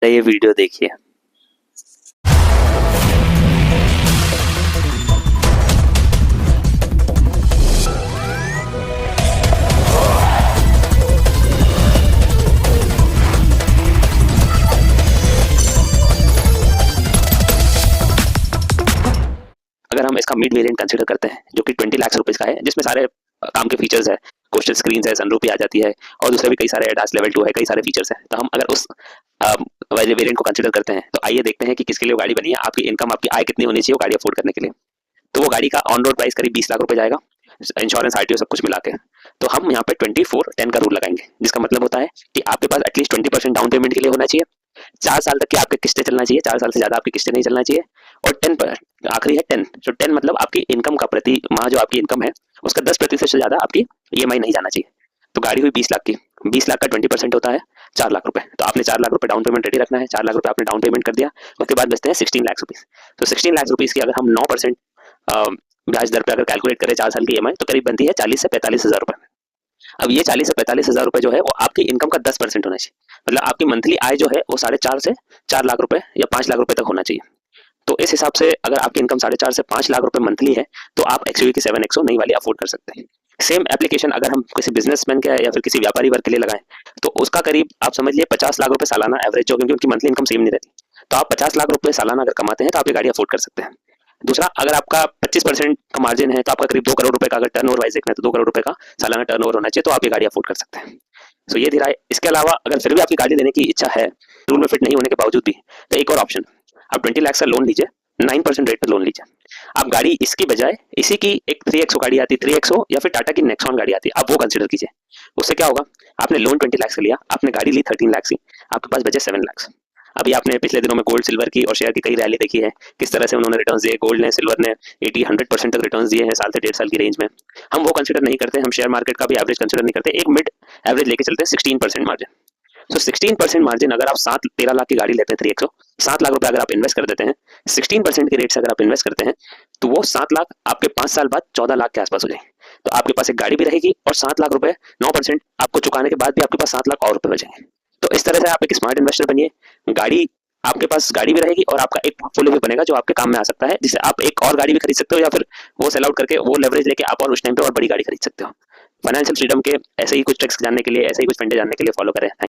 ये वीडियो देखिए। अगर हम इसका मिड वेरिएंट कंसीडर करते हैं जो कि 20 लाख रुपीस का है, जिसमें सारे काम के फीचर्स है, कोस्टल स्क्रीन है, सनरूफ भी आ जाती है और दूसरे भी कई सारे एडास लेवल 2 है, कई सारे फीचर्स हैं। तो हम अगर उस वेरिएंट को कंसीडर करते हैं तो आइए देखते हैं कि किसके लिए वो गाड़ी बनी है, आपकी इनकम, आपकी आय कितनी होनी चाहिए वो गाड़ी अफोर्ड करने के लिए। तो वो गाड़ी का ऑन रोड प्राइस करीब 20 लाख रुपए जाएगा, इंश्योरेंस आरटीओ सब कुछ मिला के। तो हम यहाँ पे 24-10 का रूल लगाएंगे, जिसका मतलब होता है कि आपके पास एटलीस्ट 20% डाउन पेमेंट के लिए होना चाहिए, 4 साल तक की आपके किस्तें चलना चाहिए, 4 साल से ज्यादा आपकी किस्तें नहीं चलना चाहिए, और 10 आखिरी है 10। तो 10 मतलब आपकी इनकम का प्रति माह जो आपकी इनकम है उसका 10% से ज्यादा आपकी ईएमआई नहीं जाना चाहिए। तो गाड़ी हुई 20 लाख की, 20 लाख का 20% होता है 4 लाख रुपए। तो आपने 4 लाख रुपए डाउन पेमेंट रेडी रखना है, 4 लाख रुपए आपने डाउन पेमेंट कर दिया, उसके बाद बचते हैं 16 लाख रुपीज। तो 16 लाख रुपीज की अगर हम 9% ब्याज दर पे अगर कैलकुलेट करें 4 साल की ईएमआई, तो करीब बनती है 40 से 45 हजार रुपए। अब ये 40 से 45 हजार रुपए जो है वो आपकी इनकम का 10% होना चाहिए। मतलब आपकी मंथली आय जो है वो 4.5 से 4 लाख रुपए या 5 लाख रुपए तक होना चाहिए। तो इस हिसाब से अगर आपकी इनकम 4.5 से 5 लाख रुपए मंथली है तो आप एक्सयूवी की 7XO नई वाली अफोर्ड कर सकते हैं। सेम एप्लीकेशन अगर हम किसी बिजनेसमैन के या फिर किसी व्यापारी वर्ग के लिए लगाएं तो उसका करीब आप समझ लिए 50 लाख रुपए सालाना एवरेज जो, क्योंकि उनकी मंथली इनकम सेम नहीं रहती। तो आप 50 लाख रुपए सालाना अगर कमाते हैं तो आप ये गाड़ी अफोर्ड कर सकते हैं। दूसरा, अगर आपका 25% का मार्जिन है तो आपका करीब 2 करोड़ रुपए का अगर टर्न ओवर वाइज देखना है तो 2 करोड़ रुपए का सालाना टर्न ओवर होना चाहिए, तो आप ये गाड़ी अफोर्ड कर सकते हैं। सो ये धीरा है। इसके अलावा अगर फिर भी आपकी गाड़ी लेने की इच्छा है रूल में फिट नहीं होने के बावजूद भी, तो एक और ऑप्शन, आप 20 लाख का लोन लीजिए, 9% रेट पे लोन लीजिए। आप गाड़ी इसकी बजाय इसी की एक 3XO गाड़ी आती है, 3XO या फिर टाटा की नेक्सॉन गाड़ी आती है, आप वो कंसिडर कीजिए। उससे क्या होगा, आपने लोन 20 लाख से लिया, आपने गाड़ी ली 13 लाख की, आपके पास बचे 7 लाख। अभी आपने पिछले दिनों में गोल्ड सिल्वर की और शेयर की कई रैली देखी है, किस तरह से उन्होंने रिटर्न दिए, गोल्ड ने, सिल्वर ने 80-100% तक रिटर्न दिए हैं साल से 1.5 साल की रेंज में। हम वो कंसिडर नहीं करते, हम शेयर मार्केट का भी एवरेज कंसिडर नहीं करते, एक मिड एवरेज लेके चलते हैं 16% मार्जिन। तो 16% मार्जिन अगर आप 7-13 लाख की गाड़ी लेते हैं 3XO, 7 लाख रुपए अगर आप इन्वेस्ट कर देते हैं 16% के रेट से अगर आप इन्वेस्ट करते हैं, तो वो 7 लाख आपके 5 साल बाद 14 लाख के आसपास हो जाएंगे। तो आपके पास एक गाड़ी भी रहेगी और 7 लाख रुपए 9% आपको चुकाने के बाद भी आपके पास 7 लाख और रुपए बचेंगे। तो इस तरह से आप एक स्मार्ट इन्वेस्टर बनिए। गाड़ी, आपके पास गाड़ी भी रहेगी और आपका एक पोर्टफोलियो भी बनेगा जो आपके काम में आ सकता है, जिससे आप एक और गाड़ी भी खरीद सकते हो या फिर वो सेल आउट करके वो लेवरेज लेके आप और उस टाइम पे और बड़ी गाड़ी खरीद सकते हो। फाइनेंशियल फ्रीडम के ऐसे ही कुछ ट्रिक्स जानने के लिए, ऐसे ही कुछ फंडे जानने के लिए फॉलो करें।